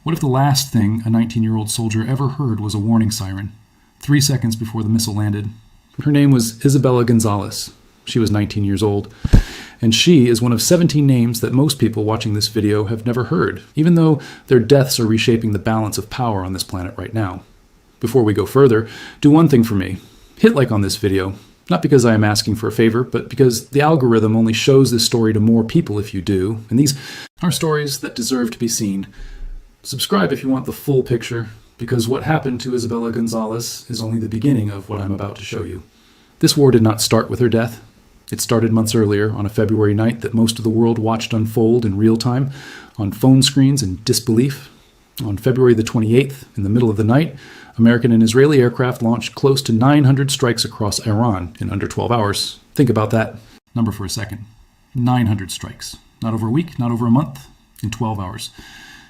What if the last thing a 19-year-old soldier ever heard was a warning siren, 3 seconds before the missile landed? Her name was Isabella Gonzales. She was 19 years old, and she is one of 17 names that most people watching this video have never heard, even though their deaths are reshaping the balance of power on this planet right now. Before we go further, do one thing for me. Hit like on this video, not because I am asking for a favor, but because the algorithm only shows this story to more people if you do, and these are stories that deserve to be seen. Subscribe if you want the full picture, because what happened to Isabella Gonzales is only the beginning of what I'm about to show you. This war did not start with her death. It started months earlier, on a February night that most of the world watched unfold in real time, on phone screens in disbelief. On February the 28th, in the middle of the night, American and Israeli aircraft launched close to 900 strikes across Iran in under 12 hours. Think about that number for a second. 900 strikes. Not over a week, not over a month, in 12 hours.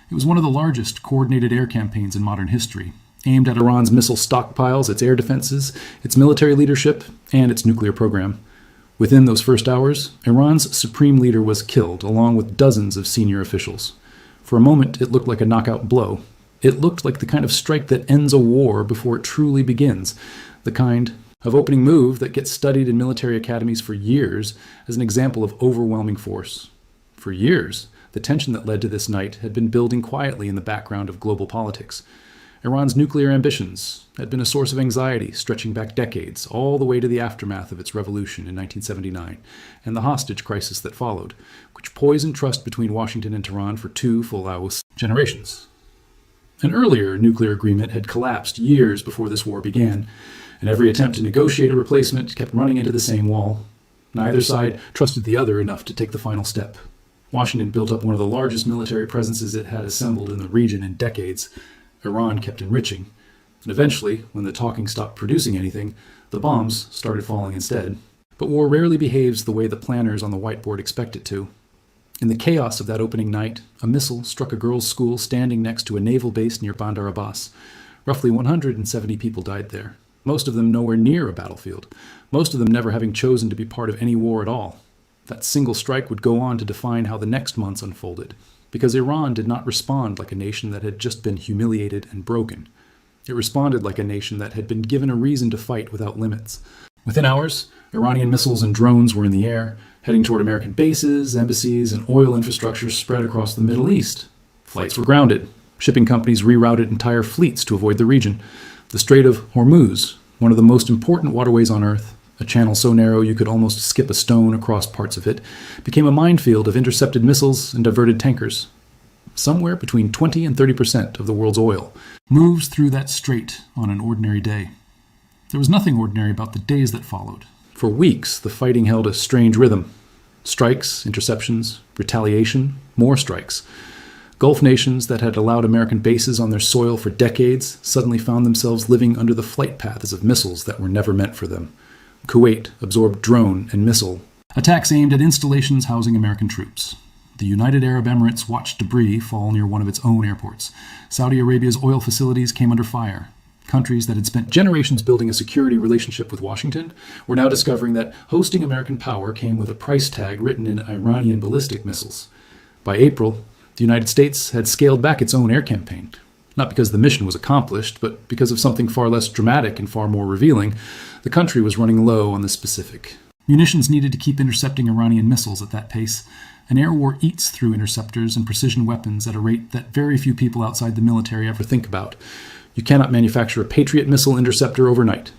It was one of the largest coordinated air campaigns in modern history, aimed at Iran's missile stockpiles, its air defenses, its military leadership, and its nuclear program. Within those first hours, Iran's supreme leader was killed, along with dozens of senior officials. For a moment, it looked like a knockout blow. It looked like the kind of strike that ends a war before it truly begins, the kind of opening move that gets studied in military academies for years as an example of overwhelming force. For years, the tension that led to this night had been building quietly in the background of global politics. Iran's nuclear ambitions had been a source of anxiety stretching back decades, all the way to the aftermath of its revolution in 1979, and the hostage crisis that followed, which poisoned trust between Washington and Tehran for 2 full generations. An earlier nuclear agreement had collapsed years before this war began, and every attempt to negotiate a replacement kept running into the same wall. Neither side trusted the other enough to take the final step. Washington built up one of the largest military presences it had assembled in the region in decades. Iran kept enriching. And eventually, when the talking stopped producing anything, the bombs started falling instead. But war rarely behaves the way the planners on the whiteboard expect it to. In the chaos of that opening night, a missile struck a girls' school standing next to a naval base near Bandar Abbas. Roughly 170 people died there, most of them nowhere near a battlefield, most of them never having chosen to be part of any war at all. That single strike would go on to define how the next months unfolded, because Iran did not respond like a nation that had just been humiliated and broken. It responded like a nation that had been given a reason to fight without limits. Within hours, Iranian missiles and drones were in the air, heading toward American bases, embassies, and oil infrastructure spread across the Middle East. Flights were grounded. Shipping companies rerouted entire fleets to avoid the region. The Strait of Hormuz, one of the most important waterways on Earth, a channel so narrow you could almost skip a stone across parts of it, became a minefield of intercepted missiles and diverted tankers. Somewhere between 20 and 30% of the world's oil moves through that strait on an ordinary day. There was nothing ordinary about the days that followed. For weeks, the fighting held a strange rhythm. Strikes, interceptions, retaliation, more strikes. Gulf nations that had allowed American bases on their soil for decades suddenly found themselves living under the flight paths of missiles that were never meant for them. Kuwait absorbed drone and missile attacks aimed at installations housing American troops. The United Arab Emirates watched debris fall near one of its own airports. Saudi Arabia's oil facilities came under fire. Countries that had spent generations building a security relationship with Washington were now discovering that hosting American power came with a price tag written in Iranian ballistic missiles. By April, the United States had scaled back its own air campaign. Not because the mission was accomplished, but because of something far less dramatic and far more revealing. The country was running low on the specific. Munitions needed to keep intercepting Iranian missiles at that pace. An air war eats through interceptors and precision weapons at a rate that very few people outside the military ever think about. You cannot manufacture a Patriot missile interceptor overnight.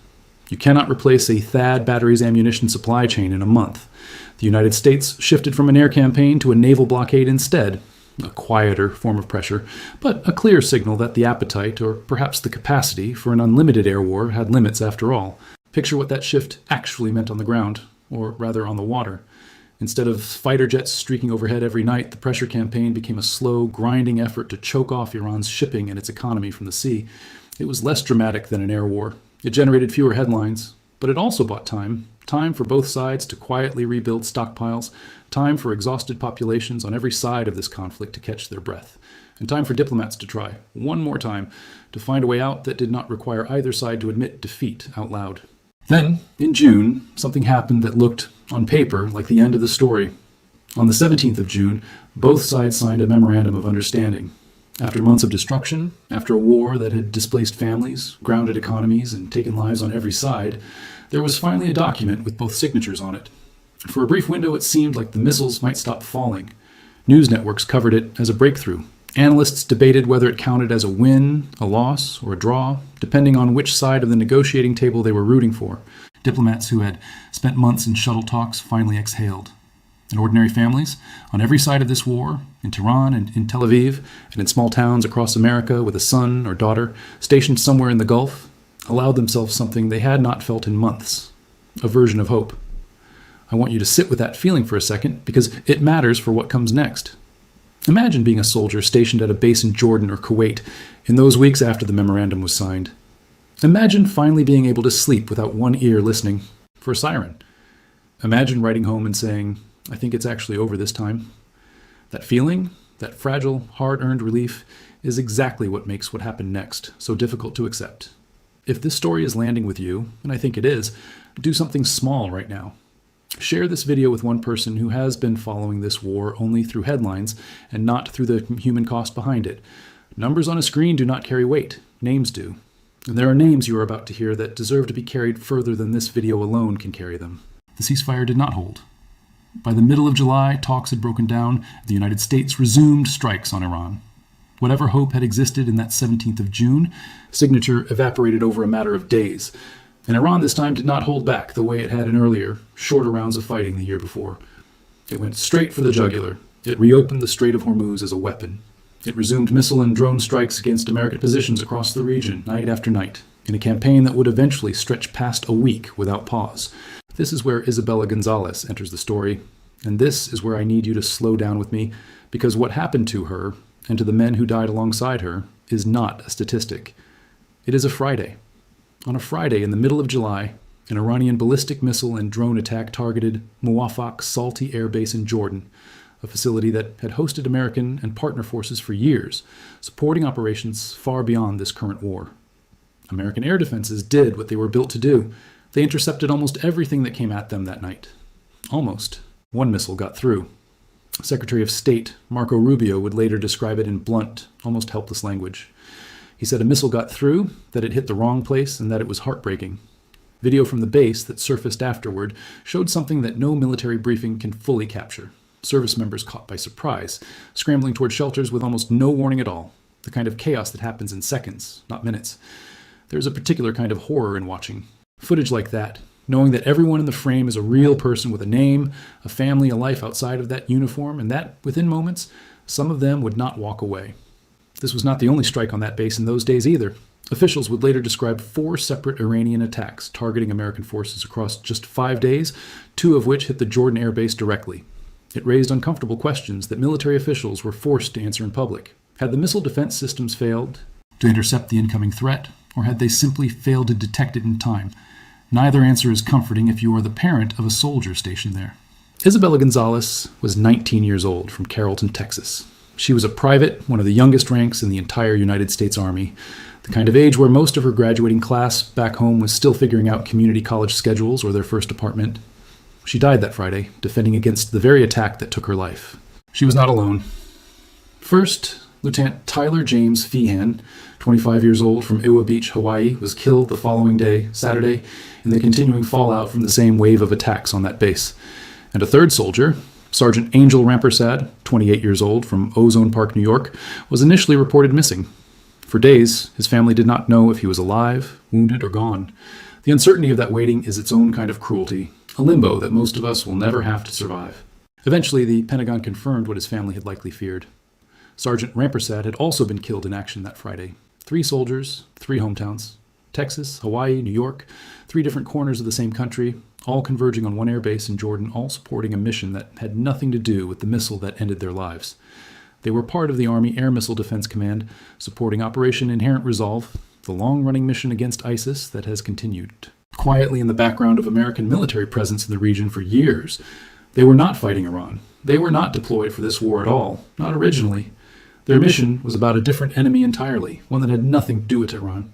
You cannot replace a THAAD batteries ammunition supply chain in a month. The United States shifted from an air campaign to a naval blockade instead. A quieter form of pressure, but a clear signal that the appetite, or perhaps the capacity, for an unlimited air war had limits after all. Picture what that shift actually meant on the ground, or rather on the water. Instead of fighter jets streaking overhead every night, the pressure campaign became a slow, grinding effort to choke off Iran's shipping and its economy from the sea. It was less dramatic than an air war. It generated fewer headlines, but it also bought time. Time for both sides to quietly rebuild stockpiles, time for exhausted populations on every side of this conflict to catch their breath, and time for diplomats to try, one more time, to find a way out that did not require either side to admit defeat out loud. Then, in June, something happened that looked, on paper, like the end of the story. On the 17th of June, both sides signed a memorandum of understanding. After months of destruction, after a war that had displaced families, grounded economies, and taken lives on every side, there was finally a document with both signatures on it. For a brief window, it seemed like the missiles might stop falling. News networks covered it as a breakthrough. Analysts debated whether it counted as a win, a loss, or a draw, depending on which side of the negotiating table they were rooting for. Diplomats who had spent months in shuttle talks finally exhaled. And ordinary families, on every side of this war, in Tehran and in Tel Aviv, and in small towns across America with a son or daughter stationed somewhere in the Gulf, allowed themselves something they had not felt in months, a version of hope. I want you to sit with that feeling for a second, because it matters for what comes next. Imagine being a soldier stationed at a base in Jordan or Kuwait in those weeks after the memorandum was signed. Imagine finally being able to sleep without one ear listening for a siren. Imagine writing home and saying, I think it's actually over this time. That feeling, that fragile, hard-earned relief, is exactly what makes what happened next so difficult to accept. If this story is landing with you, and I think it is, do something small right now. Share this video with one person who has been following this war only through headlines and not through the human cost behind it. Numbers on a screen do not carry weight. Names do. And there are names you are about to hear that deserve to be carried further than this video alone can carry them. The ceasefire did not hold. By the middle of July, talks had broken down. The United States resumed strikes on Iran. Whatever hope had existed in that 17th of June, signature evaporated over a matter of days. And Iran this time did not hold back the way it had in earlier, shorter rounds of fighting the year before. It went straight for the jugular. It reopened the Strait of Hormuz as a weapon. It resumed missile and drone strikes against American positions across the region, night after night, in a campaign that would eventually stretch past a week without pause. This is where Isabella Gonzales enters the story, and this is where I need you to slow down with me, because what happened to her, and to the men who died alongside her, is not a statistic. It is a Friday. On a Friday in the middle of July, an Iranian ballistic missile and drone attack targeted Muwafaq Salti Air Base in Jordan, a facility that had hosted American and partner forces for years, supporting operations far beyond this current war. American air defenses did what they were built to do. They intercepted almost everything that came at them that night. Almost. One missile got through. Secretary of State Marco Rubio would later describe it in blunt, almost helpless language. He said a missile got through, that it hit the wrong place, and that it was heartbreaking. Video from the base that surfaced afterward showed something that no military briefing can fully capture. Service members caught by surprise, scrambling toward shelters with almost no warning at all. The kind of chaos that happens in seconds, not minutes. There's a particular kind of horror in watching. Footage like that, knowing that everyone in the frame is a real person with a name, a family, a life outside of that uniform, and that, within moments, some of them would not walk away. This was not the only strike on that base in those days either. Officials would later describe 4 separate Iranian attacks targeting American forces across just 5 days, 2 of which hit the Jordan Air Base directly. It raised uncomfortable questions that military officials were forced to answer in public. Had the missile defense systems failed to intercept the incoming threat, or had they simply failed to detect it in time? Neither answer is comforting if you are the parent of a soldier stationed there. Isabella Gonzales was 19 years old from Carrollton, Texas. She was a private, one of the youngest ranks in the entire United States Army, the kind of age where most of her graduating class back home was still figuring out community college schedules or their first apartment. She died that Friday, defending against the very attack that took her life. She was not alone. First, Lieutenant Tyler James Feehan, 25 years old from Iwa Beach, Hawaii, was killed the following day, Saturday, in the continuing fallout from the same wave of attacks on that base. And a third soldier, Sergeant Angel Rampersad, 28 years old, from Ozone Park, New York, was initially reported missing. For days, his family did not know if he was alive, wounded, or gone. The uncertainty of that waiting is its own kind of cruelty, a limbo that most of us will never have to survive. Eventually, the Pentagon confirmed what his family had likely feared. Sergeant Rampersad had also been killed in action that Friday. 3 soldiers, 3 hometowns. Texas, Hawaii, New York, 3 different corners of the same country, all converging on one air base in Jordan, all supporting a mission that had nothing to do with the missile that ended their lives. They were part of the Army Air Missile Defense Command, supporting Operation Inherent Resolve, the long-running mission against ISIS that has continued. Quietly in the background of American military presence in the region for years, they were not fighting Iran. They were not deployed for this war at all, not originally. Their mission was about a different enemy entirely, one that had nothing to do with Iran.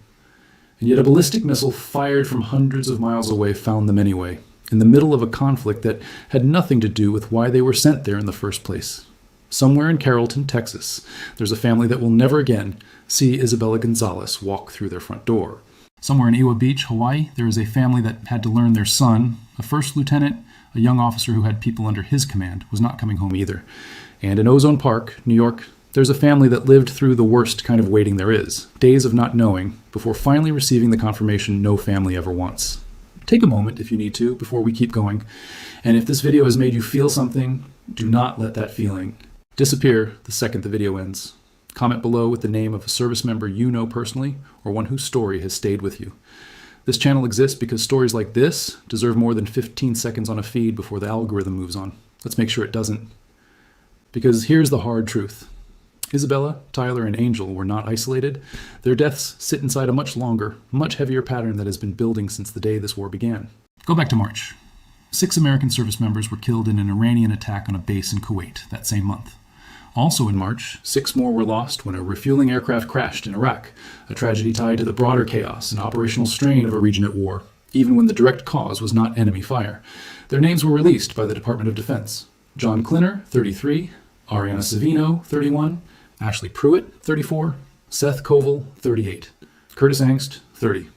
And yet a ballistic missile fired from hundreds of miles away found them anyway, in the middle of a conflict that had nothing to do with why they were sent there in the first place. Somewhere in Carrollton, Texas, there's a family that will never again see Isabella Gonzales walk through their front door. Somewhere in Iwa Beach, Hawaii, there is a family that had to learn their son, a first lieutenant, a young officer who had people under his command, was not coming home either. And in Ozone Park, New York, there's a family that lived through the worst kind of waiting there is, days of not knowing, before finally receiving the confirmation no family ever wants. Take a moment, if you need to, before we keep going. And if this video has made you feel something, do not let that feeling disappear the second the video ends. Comment below with the name of a service member you know personally, or one whose story has stayed with you. This channel exists because stories like this deserve more than 15 seconds on a feed before the algorithm moves on. Let's make sure it doesn't. Because here's the hard truth. Isabella, Tyler, and Angel were not isolated. Their deaths sit inside a much longer, much heavier pattern that has been building since the day this war began. Go back to March. 6 American service members were killed in an Iranian attack on a base in Kuwait that same month. Also in March, 6 more were lost when a refueling aircraft crashed in Iraq, a tragedy tied to the broader chaos and operational strain of a region at war, even when the direct cause was not enemy fire. Their names were released by the Department of Defense. John Klinner, 33, Ariana Savino, 31, Ashley Pruitt, 34, Seth Koval, 38, Curtis Angst, 30,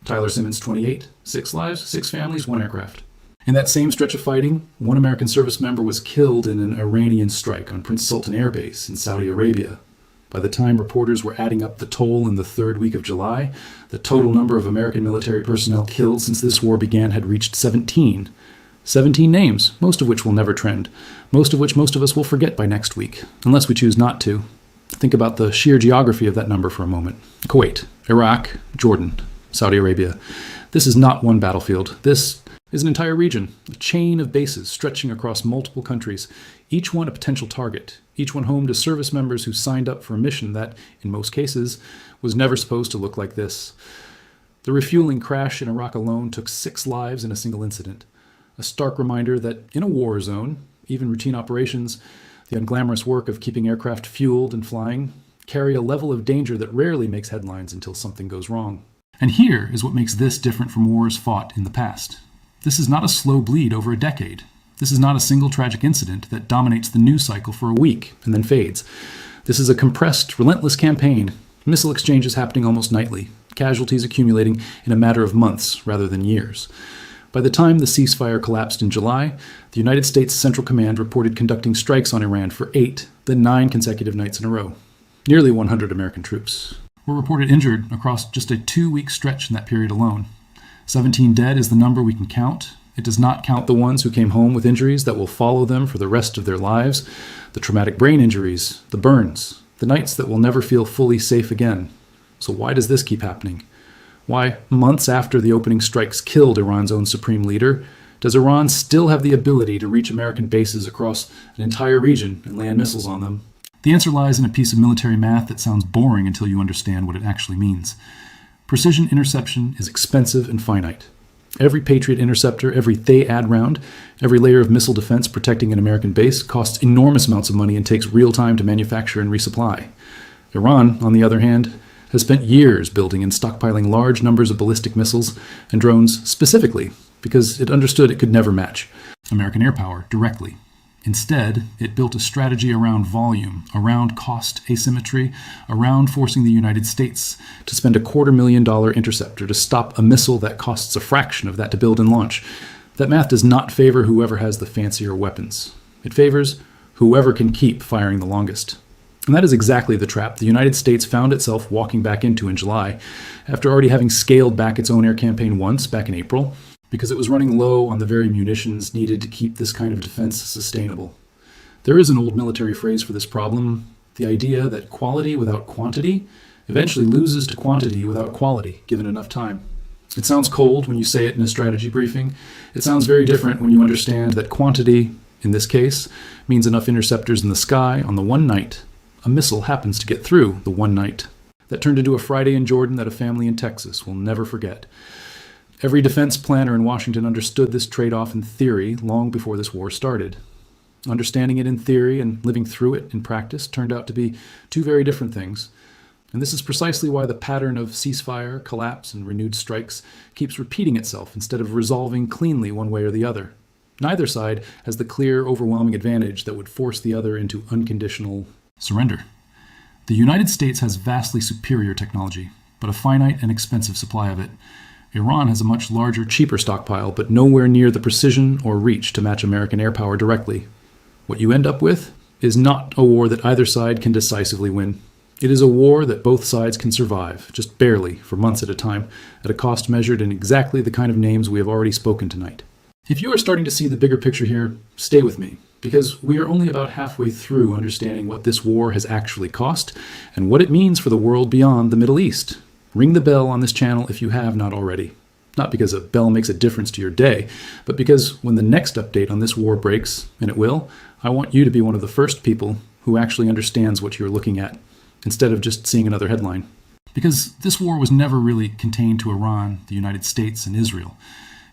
Tyler Simmons, 28, 6 lives, 6 families, 1 aircraft. In that same stretch of fighting, 1 American service member was killed in an Iranian strike on Prince Sultan Air Base in Saudi Arabia. By the time reporters were adding up the toll in the 3rd week of July, the total number of American military personnel killed since this war began had reached 17. 17 names, most of which will never trend, most of which most of us will forget by next week, unless we choose not to. Think about the sheer geography of that number for a moment. Kuwait, Iraq, Jordan, Saudi Arabia. This is not one battlefield. This is an entire region, a chain of bases stretching across multiple countries, each one a potential target, each one home to service members who signed up for a mission that, in most cases, was never supposed to look like this. The refueling crash in Iraq alone took 6 lives in a single incident, a stark reminder that in a war zone, even routine operations, the unglamorous work of keeping aircraft fueled and flying, carry a level of danger that rarely makes headlines until something goes wrong. And here is what makes this different from wars fought in the past. This is not a slow bleed over a decade. This is not a single tragic incident that dominates the news cycle for a week and then fades. This is a compressed, relentless campaign, missile exchanges happening almost nightly, casualties accumulating in a matter of months rather than years. By the time the ceasefire collapsed in July, the United States Central Command reported conducting strikes on Iran for 8, then 9 consecutive nights in a row. Nearly 100 American troops were reported injured across just a 2-week stretch in that period alone. 17 dead is the number we can count. It does not count the ones who came home with injuries that will follow them for the rest of their lives, the traumatic brain injuries, the burns, the nights that will never feel fully safe again. So why does this keep happening? Why, months after the opening strikes killed Iran's own supreme leader, does Iran still have the ability to reach American bases across an entire region and land missiles on them? The answer lies in a piece of military math that sounds boring until you understand what it actually means. Precision interception is expensive and finite. Every Patriot interceptor, every THAAD round, every layer of missile defense protecting an American base costs enormous amounts of money and takes real time to manufacture and resupply. Iran, on the other hand, has spent years building and stockpiling large numbers of ballistic missiles and drones specifically because it understood it could never match American air power directly. Instead, it built a strategy around volume, around cost asymmetry, around forcing the United States to spend $250,000 interceptor to stop a missile that costs a fraction of that to build and launch. That math does not favor whoever has the fancier weapons. It favors whoever can keep firing the longest. And that is exactly the trap the United States found itself walking back into in July, after already having scaled back its own air campaign once back in April, because it was running low on the very munitions needed to keep this kind of defense sustainable. There is an old military phrase for this problem, the idea that quality without quantity eventually loses to quantity without quality, given enough time. It sounds cold when you say it in a strategy briefing. It sounds very different when you understand that quantity, in this case, means enough interceptors in the sky on the one night a missile happens to get through the one night. That turned into a Friday in Jordan that a family in Texas will never forget. Every defense planner in Washington understood this trade-off in theory long before this war started. Understanding it in theory and living through it in practice turned out to be 2 very different things. And this is precisely why the pattern of ceasefire, collapse, and renewed strikes keeps repeating itself instead of resolving cleanly one way or the other. Neither side has the clear, overwhelming advantage that would force the other into unconditional surrender. The United States has vastly superior technology, but a finite and expensive supply of it. Iran has a much larger, cheaper stockpile, but nowhere near the precision or reach to match American air power directly. What you end up with is not a war that either side can decisively win. It is a war that both sides can survive, just barely, for months at a time, at a cost measured in exactly the kind of names we have already spoken tonight. If you are starting to see the bigger picture here, stay with me, because we are only about halfway through understanding what this war has actually cost and what it means for the world beyond the Middle East. Ring the bell on this channel if you have not already. Not because a bell makes a difference to your day, but because when the next update on this war breaks, and it will, I want you to be one of the first people who actually understands what you're looking at, instead of just seeing another headline. Because this war was never really contained to Iran, the United States, and Israel.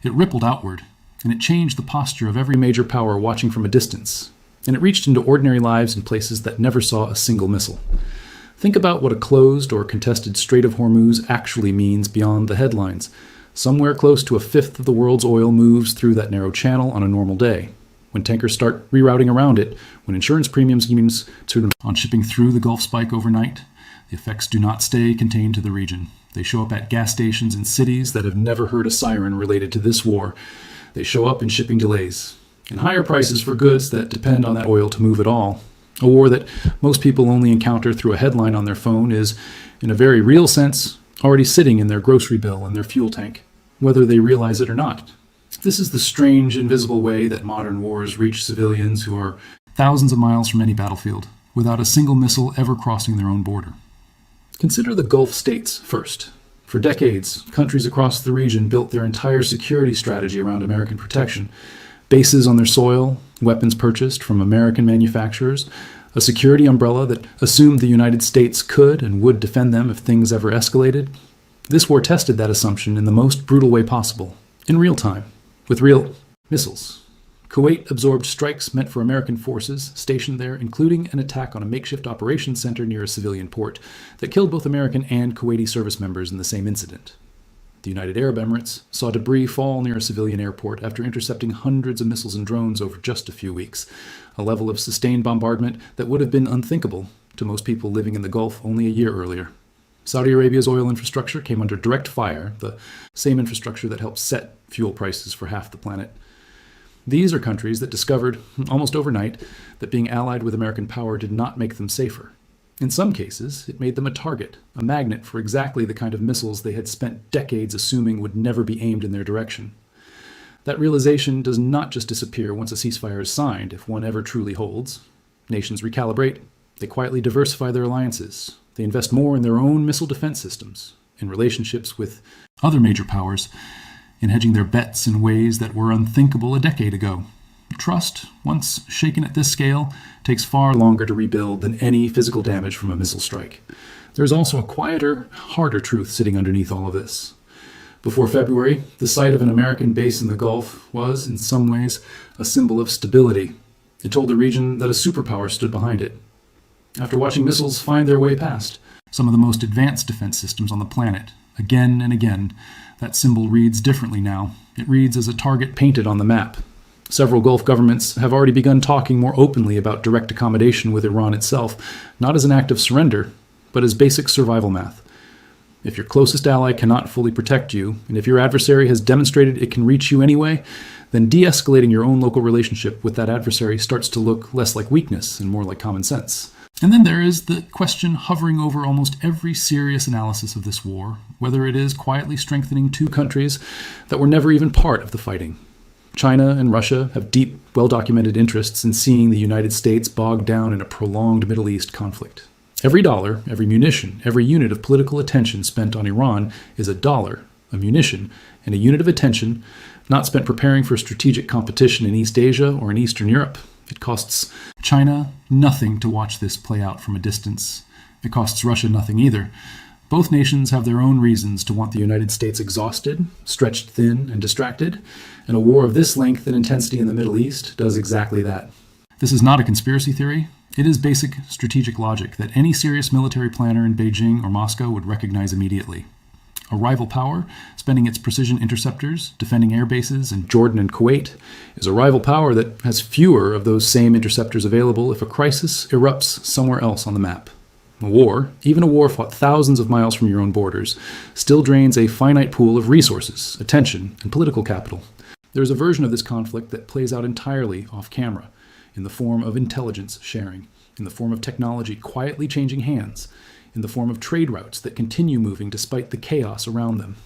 It rippled outward, and it changed the posture of every major power watching from a distance, and it reached into ordinary lives in places that never saw a single missile. Think about what a closed or contested Strait of Hormuz actually means beyond the headlines. Somewhere close to a fifth of the world's oil moves through that narrow channel on a normal day. When tankers start rerouting around it, when insurance premiums on shipping through the Gulf spike overnight, the effects do not stay contained to the region. They show up at gas stations in cities that have never heard a siren related to this war. They show up in shipping delays and higher prices for goods that depend on that oil to move at all. A war that most people only encounter through a headline on their phone is, in a very real sense, already sitting in their grocery bill and their fuel tank, whether they realize it or not. This is the strange, invisible way that modern wars reach civilians who are thousands of miles from any battlefield, without a single missile ever crossing their own border. Consider the Gulf states first. For decades, countries across the region built their entire security strategy around American protection. Bases on their soil, weapons purchased from American manufacturers, a security umbrella that assumed the United States could and would defend them if things ever escalated. This war tested that assumption in the most brutal way possible, in real time, with real missiles. Kuwait absorbed strikes meant for American forces stationed there, including an attack on a makeshift operations center near a civilian port that killed both American and Kuwaiti service members in the same incident. The United Arab Emirates saw debris fall near a civilian airport after intercepting hundreds of missiles and drones over just a few weeks, a level of sustained bombardment that would have been unthinkable to most people living in the Gulf only a year earlier. Saudi Arabia's oil infrastructure came under direct fire, the same infrastructure that helped set fuel prices for half the planet. These are countries that discovered, almost overnight, that being allied with American power did not make them safer. In some cases, it made them a target, a magnet for exactly the kind of missiles they had spent decades assuming would never be aimed in their direction. That realization does not just disappear once a ceasefire is signed, if one ever truly holds. Nations recalibrate. They quietly diversify their alliances. They invest more in their own missile defense systems, in relationships with other major powers, in hedging their bets in ways that were unthinkable a decade ago. Trust, once shaken at this scale, takes far longer to rebuild than any physical damage from a missile strike. There is also a quieter, harder truth sitting underneath all of this. Before February, the sight of an American base in the Gulf was, in some ways, a symbol of stability. It told the region that a superpower stood behind it. After watching missiles find their way past some of the most advanced defense systems on the planet, again and again, that symbol reads differently now. It reads as a target painted on the map. Several Gulf governments have already begun talking more openly about direct accommodation with Iran itself, not as an act of surrender, but as basic survival math. If your closest ally cannot fully protect you, and if your adversary has demonstrated it can reach you anyway, then de-escalating your own local relationship with that adversary starts to look less like weakness and more like common sense. And then there is the question hovering over almost every serious analysis of this war, whether it is quietly strengthening two countries that were never even part of the fighting. China and Russia have deep, well-documented interests in seeing the United States bogged down in a prolonged Middle East conflict. Every dollar, every munition, every unit of political attention spent on Iran is a dollar, a munition, and a unit of attention not spent preparing for strategic competition in East Asia or in Eastern Europe. It costs China nothing to watch this play out from a distance. It costs Russia nothing either. Both nations have their own reasons to want the United States exhausted, stretched thin, and distracted, and a war of this length and intensity in the Middle East does exactly that. This is not a conspiracy theory. It is basic strategic logic that any serious military planner in Beijing or Moscow would recognize immediately. A rival power, spending its precision interceptors, defending air bases in Jordan and Kuwait, is a rival power that has fewer of those same interceptors available if a crisis erupts somewhere else on the map. A war, even a war fought thousands of miles from your own borders, still drains a finite pool of resources, attention, and political capital. There is a version of this conflict that plays out entirely off camera, in the form of intelligence sharing, in the form of technology quietly changing hands, in the form of trade routes that continue moving despite the chaos around them.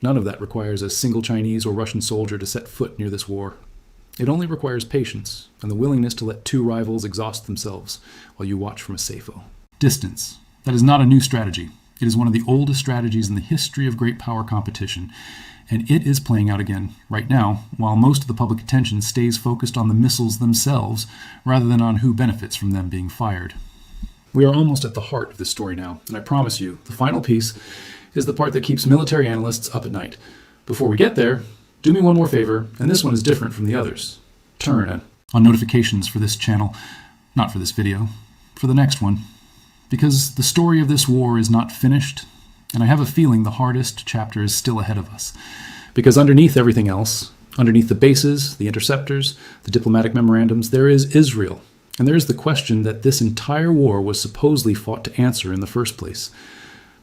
None of that requires a single Chinese or Russian soldier to set foot near this war. It only requires patience and the willingness to let two rivals exhaust themselves while you watch from a safo. Distance. That is not a new strategy. It is one of the oldest strategies in the history of great power competition, and it is playing out again, right now, while most of the public attention stays focused on the missiles themselves rather than on who benefits from them being fired. We are almost at the heart of this story now, and I promise you, the final piece is the part that keeps military analysts up at night. Before we get there, do me one more favor, and this one is different from the others. Turn on notifications for this channel, not for this video, for the next one. Because the story of this war is not finished, and I have a feeling the hardest chapter is still ahead of us. Because underneath everything else, underneath the bases, the interceptors, the diplomatic memorandums, there is Israel. And there is the question that this entire war was supposedly fought to answer in the first place.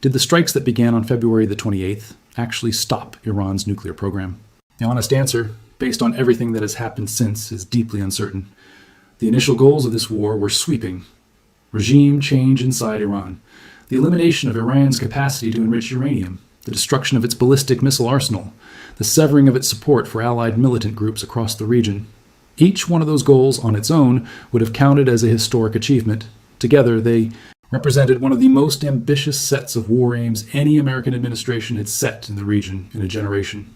Did the strikes that began on February the 28th actually stop Iran's nuclear program? The honest answer, based on everything that has happened since, is deeply uncertain. The initial goals of this war were sweeping. Regime change inside Iran, the elimination of Iran's capacity to enrich uranium, the destruction of its ballistic missile arsenal, the severing of its support for allied militant groups across the region. Each one of those goals on its own would have counted as a historic achievement. Together, they represented one of the most ambitious sets of war aims any American administration had set in the region in a generation.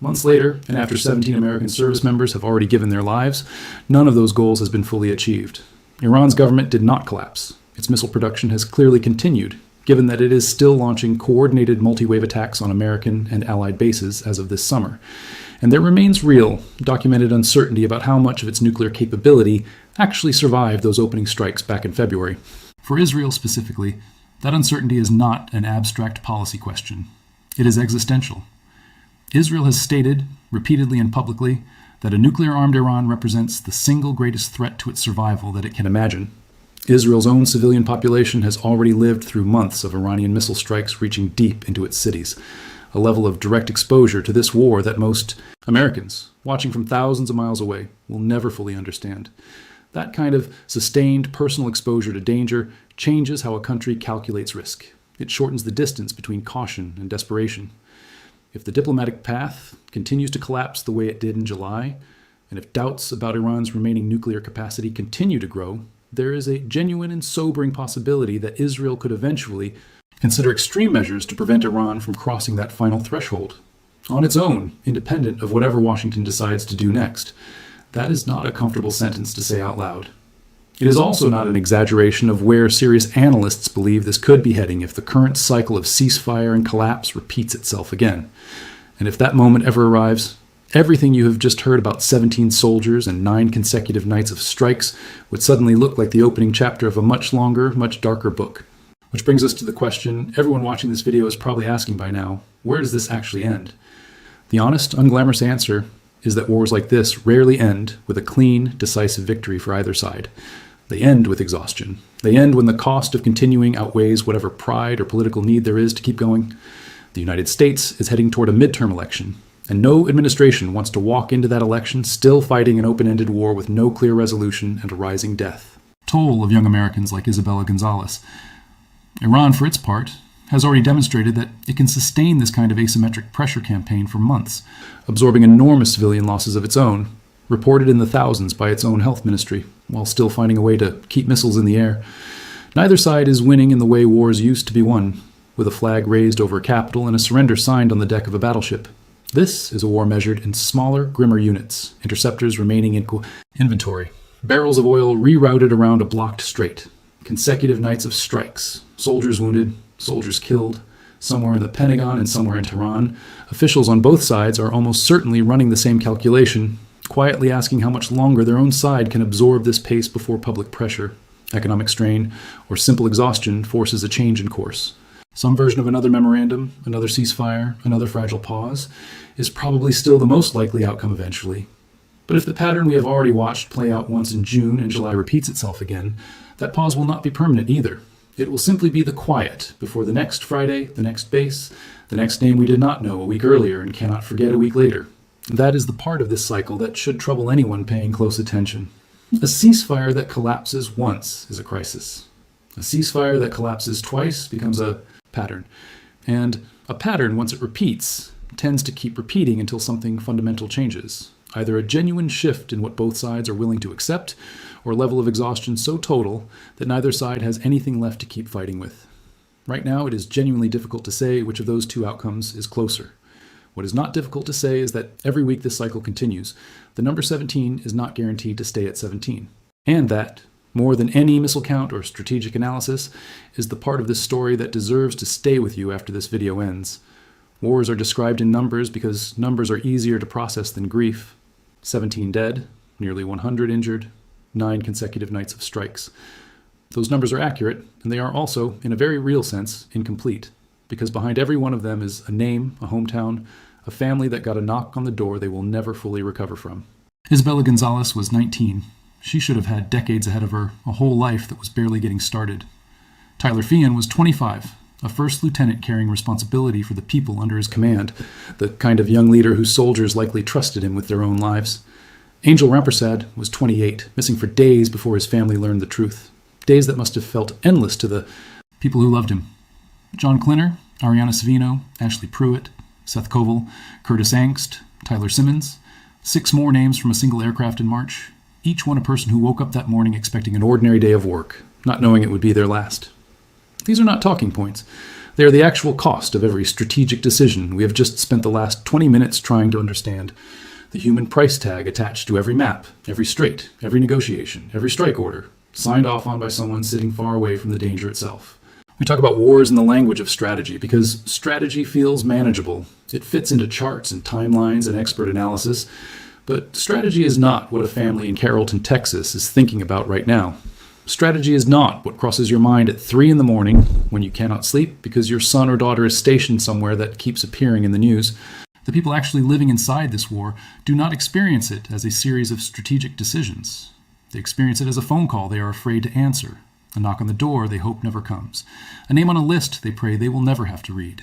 Months later, and after 17 American service members have already given their lives, none of those goals has been fully achieved. Iran's government did not collapse. Its missile production has clearly continued, given that it is still launching coordinated multi-wave attacks on American and allied bases as of this summer. And there remains real, documented uncertainty about how much of its nuclear capability actually survived those opening strikes back in February. For Israel specifically, that uncertainty is not an abstract policy question. It is existential. Israel has stated, repeatedly and publicly, that a nuclear-armed Iran represents the single greatest threat to its survival that it can imagine. Israel's own civilian population has already lived through months of Iranian missile strikes reaching deep into its cities, a level of direct exposure to this war that most Americans, watching from thousands of miles away, will never fully understand. That kind of sustained personal exposure to danger changes how a country calculates risk. It shortens the distance between caution and desperation. If the diplomatic path continues to collapse the way it did in July, and if doubts about Iran's remaining nuclear capacity continue to grow, there is a genuine and sobering possibility that Israel could eventually consider extreme measures to prevent Iran from crossing that final threshold, on its own, independent of whatever Washington decides to do next. That is not a comfortable sentence to say out loud. It is also not an exaggeration of where serious analysts believe this could be heading if the current cycle of ceasefire and collapse repeats itself again. And if that moment ever arrives, everything you have just heard about 17 soldiers and 9 consecutive nights of strikes would suddenly look like the opening chapter of a much longer, much darker book. Which brings us to the question everyone watching this video is probably asking by now: where does this actually end? The honest, unglamorous answer is that wars like this rarely end with a clean, decisive victory for either side. They end with exhaustion. They end when the cost of continuing outweighs whatever pride or political need there is to keep going. The United States is heading toward a midterm election, and no administration wants to walk into that election still fighting an open-ended war with no clear resolution and a rising death toll of young Americans like Isabella Gonzales. Iran, for its part, has already demonstrated that it can sustain this kind of asymmetric pressure campaign for months, absorbing enormous civilian losses of its own, reported in the thousands by its own health ministry, while still finding a way to keep missiles in the air. Neither side is winning in the way wars used to be won, with a flag raised over a capital and a surrender signed on the deck of a battleship. This is a war measured in smaller, grimmer units, interceptors remaining in inventory, barrels of oil rerouted around a blocked strait, consecutive nights of strikes, soldiers wounded, soldiers killed, somewhere in the Pentagon and somewhere in Tehran. Officials on both sides are almost certainly running the same calculation, quietly asking how much longer their own side can absorb this pace before public pressure, economic strain, or simple exhaustion forces a change in course. Some version of another memorandum, another ceasefire, another fragile pause, is probably still the most likely outcome eventually. But if the pattern we have already watched play out once in June and July repeats itself again, that pause will not be permanent either. It will simply be the quiet before the next Friday, the next base, the next name we did not know a week earlier and cannot forget a week later. That is the part of this cycle that should trouble anyone paying close attention. A ceasefire that collapses once is a crisis. A ceasefire that collapses twice becomes a pattern. And a pattern, once it repeats, tends to keep repeating until something fundamental changes. Either a genuine shift in what both sides are willing to accept, or a level of exhaustion so total that neither side has anything left to keep fighting with. Right now, it is genuinely difficult to say which of those two outcomes is closer. What is not difficult to say is that every week this cycle continues, the number 17 is not guaranteed to stay at 17. And that, more than any missile count or strategic analysis, is the part of this story that deserves to stay with you after this video ends. Wars are described in numbers because numbers are easier to process than grief. 17 dead, nearly 100 injured, 9 consecutive nights of strikes. Those numbers are accurate, and they are also, in a very real sense, incomplete, because behind every one of them is a name, a hometown, a family that got a knock on the door they will never fully recover from. Isabella Gonzales was 19. She should have had decades ahead of her, a whole life that was barely getting started. Tyler Feehan was 25, a first lieutenant carrying responsibility for the people under his command, the kind of young leader whose soldiers likely trusted him with their own lives. Angel Rampersad was 28, missing for days before his family learned the truth. Days that must have felt endless to the people who loved him. John Klinner, Ariana Savino, Ashley Pruitt, Seth Koval, Curtis Angst, Tyler Simmons, 6 more names from a single aircraft in March, each one a person who woke up that morning expecting an ordinary day of work, not knowing it would be their last. These are not talking points. They are the actual cost of every strategic decision we have just spent the last 20 minutes trying to understand. The human price tag attached to every map, every strait, every negotiation, every strike order, signed off on by someone sitting far away from the danger itself. We talk about wars in the language of strategy because strategy feels manageable. It fits into charts and timelines and expert analysis. But strategy is not what a family in Carrollton, Texas is thinking about right now. Strategy is not what crosses your mind at 3 in the morning when you cannot sleep because your son or daughter is stationed somewhere that keeps appearing in the news. The people actually living inside this war do not experience it as a series of strategic decisions. They experience it as a phone call they are afraid to answer, a knock on the door they hope never comes, a name on a list they pray they will never have to read.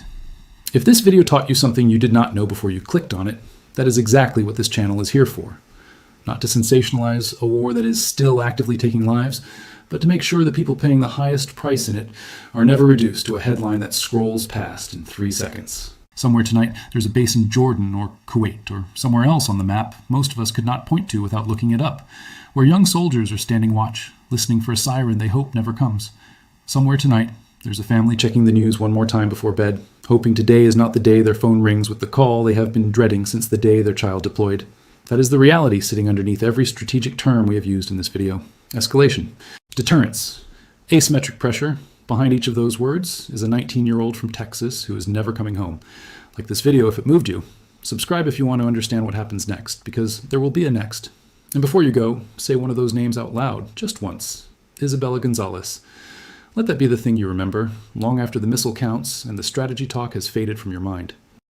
If this video taught you something you did not know before you clicked on it, that is exactly what this channel is here for. Not to sensationalize a war that is still actively taking lives, but to make sure the people paying the highest price in it are never reduced to a headline that scrolls past in 3 seconds. Somewhere tonight, there's a base in Jordan or Kuwait or somewhere else on the map most of us could not point to without looking it up, where young soldiers are standing watch, listening for a siren they hope never comes. Somewhere tonight, there's a family checking the news one more time before bed, hoping today is not the day their phone rings with the call they have been dreading since the day their child deployed. That is the reality sitting underneath every strategic term we have used in this video. Escalation. Deterrence. Asymmetric pressure. Behind each of those words is a 19-year-old from Texas who is never coming home. Like this video if it moved you. Subscribe if you want to understand what happens next, because there will be a next. And before you go, say one of those names out loud, just once. Isabella Gonzales. Let that be the thing you remember, long after the missile counts and the strategy talk has faded from your mind.